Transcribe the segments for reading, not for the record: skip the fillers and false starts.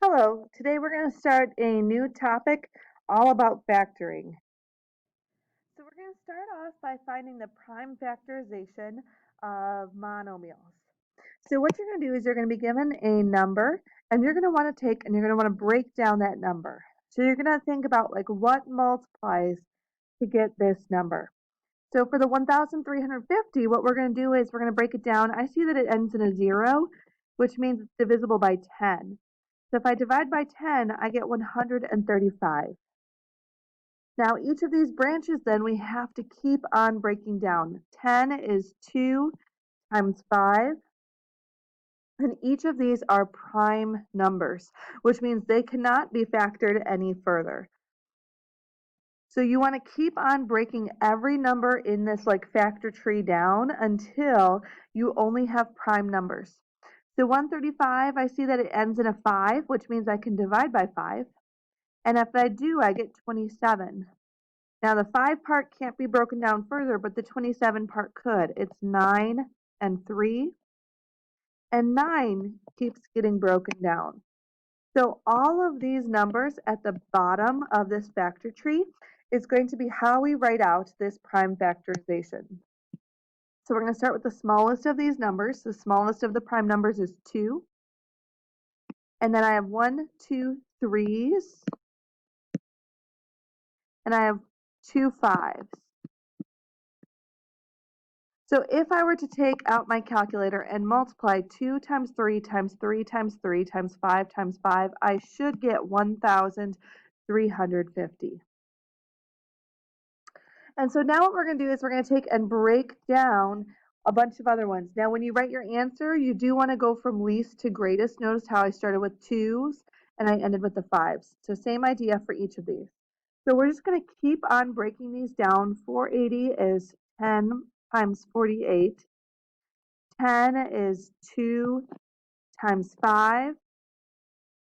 Hello, today we're going to start a new topic all about factoring. So we're going to start off by finding the prime factorization of monomials. So what you're going to do is you're going to be given a number and you're going to want to take and you're going to want to break down that number. So you're going to think about like what multiplies to get this number. So for the 1,350, what we're going to do is we're going to break it down. I see that it ends in a 0, which means it's divisible by 10. So if I divide by 10, I get 135. Now each of these branches then we have to keep on breaking down. 10 is 2 times 5, and each of these are prime numbers, which means they cannot be factored any further. So you want to keep on breaking every number in this like factor tree down until you only have prime numbers. So 135, I see that it ends in a 5, which means I can divide by 5. And if I do, I get 27. Now the 5 part can't be broken down further, but the 27 part could. It's 9 and 3. And 9 keeps getting broken down. So all of these numbers at the bottom of this factor tree is going to be how we write out this prime factorization. So we're going to start with the smallest of these numbers. The smallest of the prime numbers is 2. And then I have 1, 2, 3s. And I have 2 5s. So if I were to take out my calculator and multiply 2 times 3 times 3 times 3 times 5 times 5, I should get 1,350. And so now what we're going to do is we're going to take and break down a bunch of other ones. Now when you write your answer, you do want to go from least to greatest. Notice how I started with 2s and I ended with the 5s. So same idea for each of these. So we're just going to keep on breaking these down. 480 is 10 times 48. 10 is 2 times 5.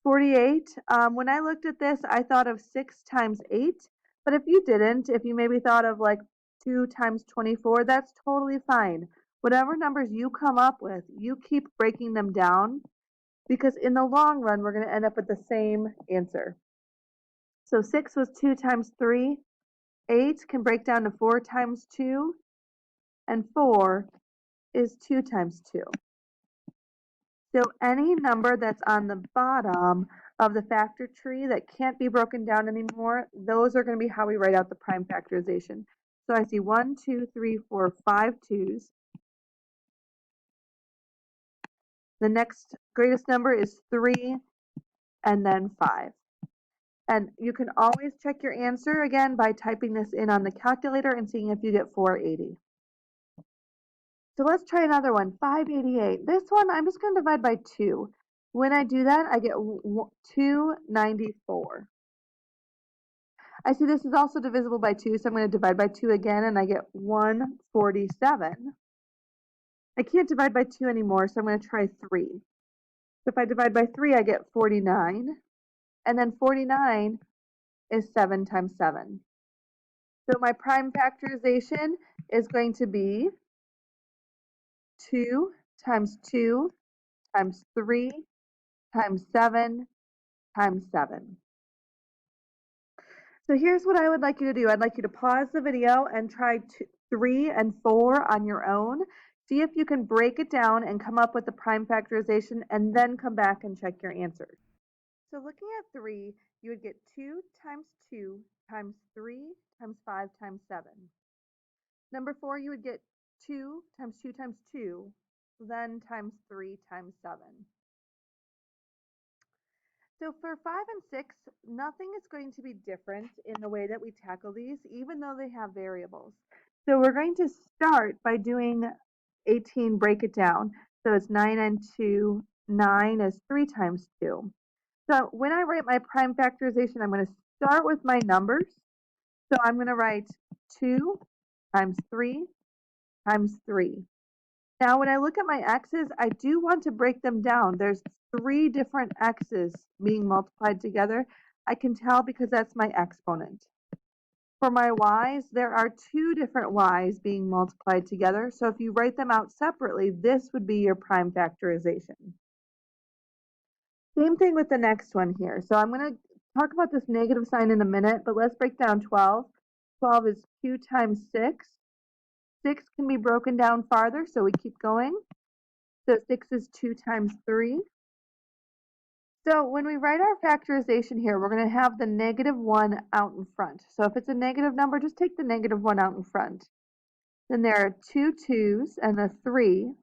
48. When I looked at this, I thought of 6 times 8. But if you didn't, if you maybe thought of like 2 times 24, that's totally fine. Whatever numbers you come up with, you keep breaking them down because in the long run, we're going to end up with the same answer. So 6 was 2 times 3. 8 can break down to 4 times 2. And 4 is 2 times 2. So any number that's on the bottom of the factor tree that can't be broken down anymore, those are going to be how we write out the prime factorization. So I see 1, 2, 3, 4, 5 2s. The next greatest number is 3 and then 5. And you can always check your answer again by typing this in on the calculator and seeing if you get 480. So let's try another one, 588. This one, I'm just going to divide by 2. When I do that, I get 294. I see this is also divisible by 2, so I'm going to divide by 2 again, and I get 147. I can't divide by 2 anymore, so I'm going to try 3. So if I divide by 3, I get 49. And then 49 is 7 times 7. So my prime factorization is going to be 2 times 2 times 3 times 7 times 7. So here's what I would like you to do. I'd like you to pause the video and try 3 and 4 on your own. See if you can break it down and come up with the prime factorization and then come back and check your answers. So looking at 3, you would get 2 times 2 times 3 times 5 times 7. Number 4, you would get 2 times 2 times 2, then times 3 times 7. So for 5 and 6, nothing is going to be different in the way that we tackle these, even though they have variables. So we're going to start by doing 18, break it down. So it's 9 and 2. 9 is 3 times 2. So when I write my prime factorization, I'm going to start with my numbers. So I'm going to write 2 times 3 times 3. Now, when I look at my x's, I do want to break them down. There's 3 different x's being multiplied together. I can tell because that's my exponent. For my y's, there are 2 different y's being multiplied together. So if you write them out separately, this would be your prime factorization. Same thing with the next one here. So I'm going to talk about this negative sign in a minute, but let's break down 12. 12 is 2 times 6. 6 can be broken down farther, so we keep going. So 6 is 2 times 3. So when we write our factorization here, we're going to have the -1 out in front. So if it's a negative number, just take the -1 out in front. Then there are 2 2's and a 3.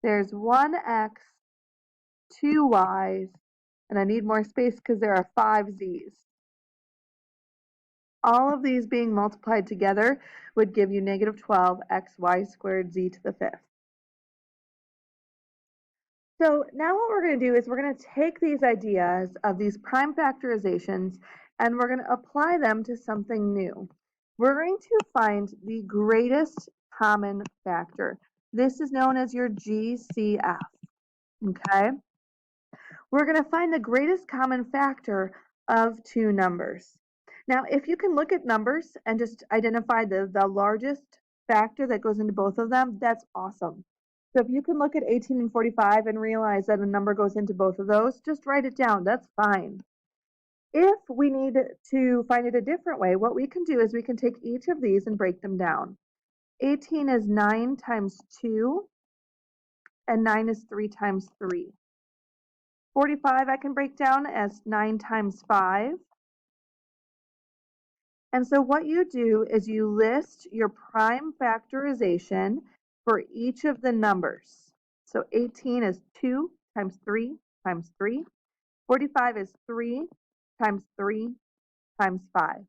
There's 1x, 2 y's, and I need more space because there are 5 z's. All of these being multiplied together would give you -12 xy squared z to the 5th. So now what we're going to do is we're going to take these ideas of these prime factorizations and we're going to apply them to something new. We're going to find the greatest common factor. This is known as your GCF, okay? We're going to find the greatest common factor of two numbers. Now, if you can look at numbers and just identify the largest factor that goes into both of them, that's awesome. So if you can look at 18 and 45 and realize that a number goes into both of those, just write it down. That's fine. If we need to find it a different way, what we can do is we can take each of these and break them down. 18 is 9 times 2, and 9 is 3 times 3. 45 I can break down as 9 times 5. And so what you do is you list your prime factorization for each of the numbers. So 18 is 2 times 3 times 3. 45 is 3 times 3 times 5.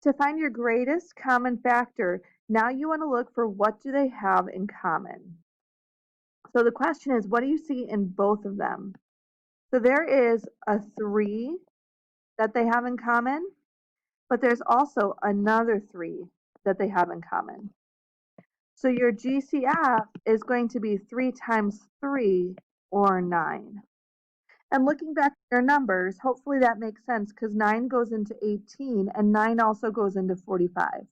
To find your greatest common factor, now you want to look for what do they have in common. So the question is, what do you see in both of them? So there is a 3 that they have in common, but there's also another 3 that they have in common. So your GCF is going to be 3 times 3, or 9. And looking back at your numbers, hopefully that makes sense because 9 goes into 18 and 9 also goes into 45.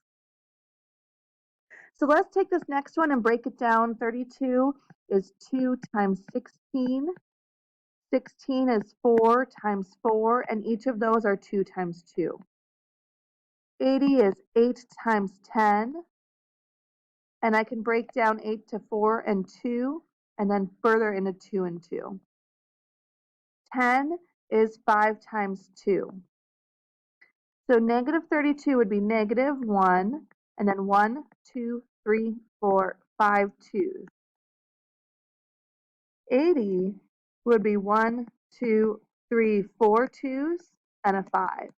So let's take this next one and break it down. 32 is 2 times 16. 16 is 4 times 4, and each of those are 2 times 2. 80 is 8 times 10, and I can break down 8 to 4 and 2, and then further into 2 and 2. 10 is 5 times 2. So -32 would be -1, and then 1, 2, 3, 4, 5 2's. 80 would be 1, 2, 3, 4 2's, and a 5.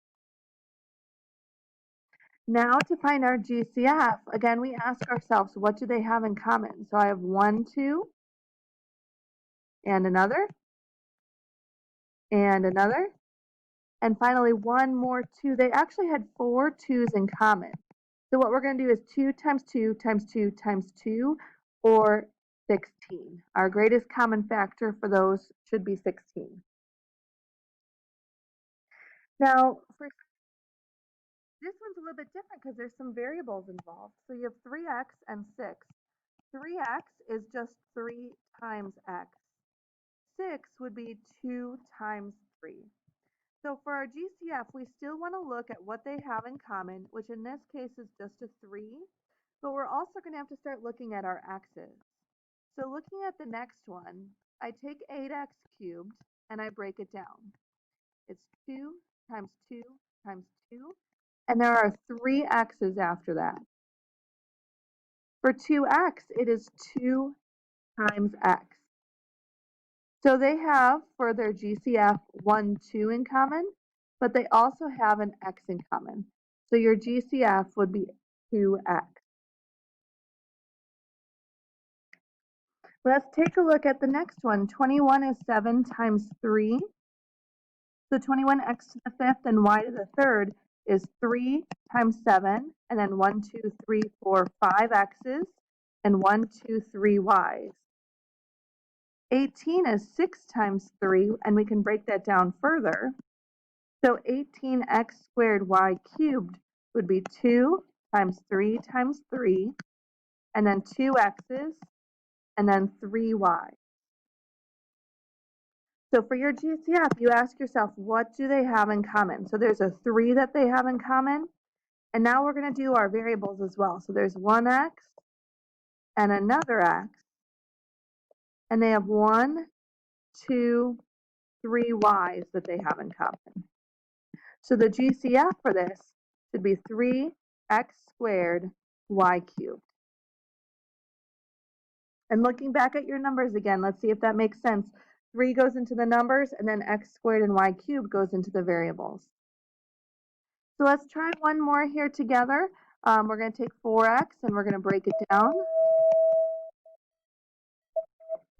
Now to find our GCF, again, we ask ourselves, what do they have in common? So I have 1, 2, and another, and another, and finally one more 2. They actually had 4 2's in common. So what we're going to do is 2 times 2 times 2 times 2, or 16. Our greatest common factor for those should be 16. Now, for this one's a little bit different because there's some variables involved. So you have 3x and 6. 3x is just 3 times x. 6 would be 2 times 3. So for our GCF, we still want to look at what they have in common, which in this case is just a 3, but we're also going to have to start looking at our x's. So looking at the next one, I take 8x cubed and I break it down. It's 2 times 2 times 2, and there are 3 x's after that. For 2x, it is 2 times x. So they have, for their GCF, 1, 2 in common, but they also have an x in common. So your GCF would be 2x. Let's take a look at the next one. 21 is 7 times 3. So 21x to the 5th and y to the 3rd is 3 times 7, and then 1, 2, 3, 4, 5 x's, and 1, 2, 3 y's. 18 is 6 times 3, and we can break that down further. So 18x squared y cubed would be 2 times 3 times 3, and then 2 x's, and then 3 y. So for your GCF, you ask yourself, what do they have in common? So there's a 3 that they have in common. And now we're going to do our variables as well. So there's one x and another x. And they have 1, 2, 3 y's that they have in common. So the GCF for this should be 3x squared y cubed. And looking back at your numbers again, let's see if that makes sense. 3 goes into the numbers, and then x squared and y cubed goes into the variables. So let's try one more here together. We're going to take 4x and we're going to break it down.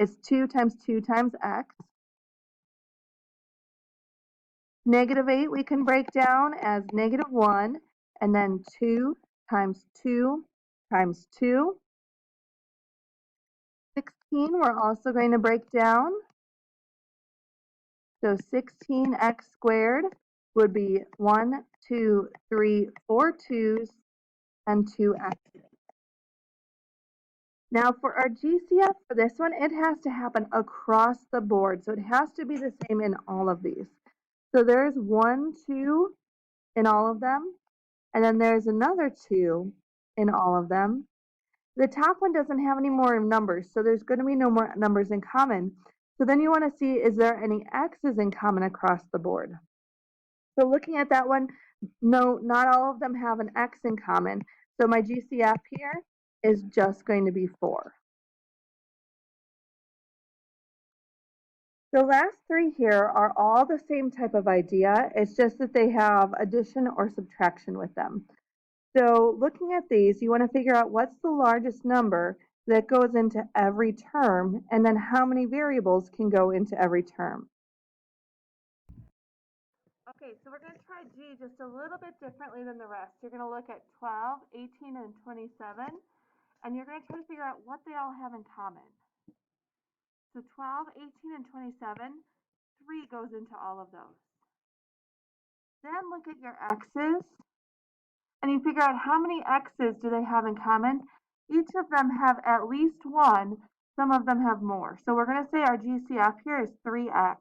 It's 2 times 2 times x. Negative 8 we can break down as negative 1, and then 2 times 2 times 2. 16 we're also going to break down. So 16x squared would be 1, 2, 3, 4 2's, and 2x. Now for our GCF for this one, it has to happen across the board. So it has to be the same in all of these. So there's 1, 2 in all of them. And then there's another 2 in all of them. The top one doesn't have any more numbers, so there's going to be no more numbers in common. So then you want to see, is there any x's in common across the board? So looking at that one, no, not all of them have an x in common. So my GCF here is just going to be 4. The last 3 here are all the same type of idea. It's just that they have addition or subtraction with them. So looking at these, you want to figure out what's the largest number that goes into every term, and then how many variables can go into every term. Okay, so we're going to try G just a little bit differently than the rest. You're going to look at 12, 18, and 27, and you're going to try to figure out what they all have in common. So 12, 18, and 27, 3 goes into all of those. Then look at your x's, and you figure out how many x's do they have in common. Each of them have at least 1. Some of them have more. So we're going to say our GCF here is 3x.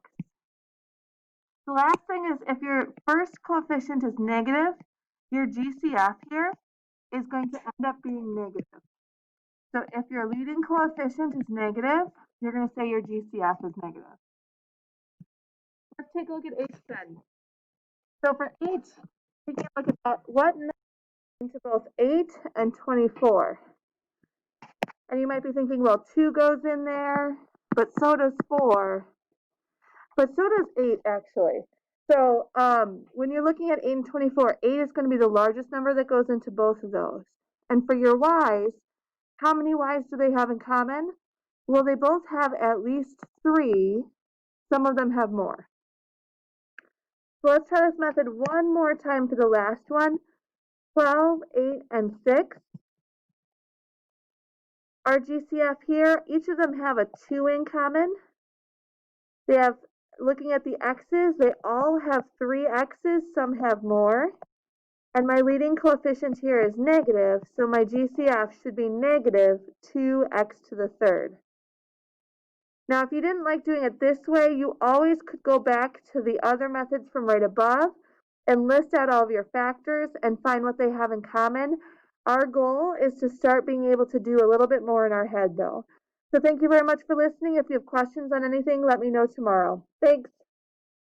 The last thing is, if your first coefficient is negative, your GCF here is going to end up being negative. So if your leading coefficient is negative, you're going to say your GCF is negative. Let's take a look at h then. So for h, taking a look at that, what number into both 8 and 24? And you might be thinking, well, 2 goes in there, but so does 4. But so does 8, actually. So when you're looking at 8 and 24, 8 is going to be the largest number that goes into both of those. And for your y's, how many y's do they have in common? Well, they both have at least 3. Some of them have more. So let's try this method one more time for the last one. 12, 8, and 6. Our GCF here, each of them have a 2 in common. They have, looking at the x's, they all have 3 x's, some have more. And my leading coefficient here is negative, so my GCF should be negative 2x to the third. Now, if you didn't like doing it this way, you always could go back to the other methods from right above and list out all of your factors and find what they have in common. Our goal is to start being able to do a little bit more in our head, though. So thank you very much for listening. If you have questions on anything, let me know tomorrow. Thanks.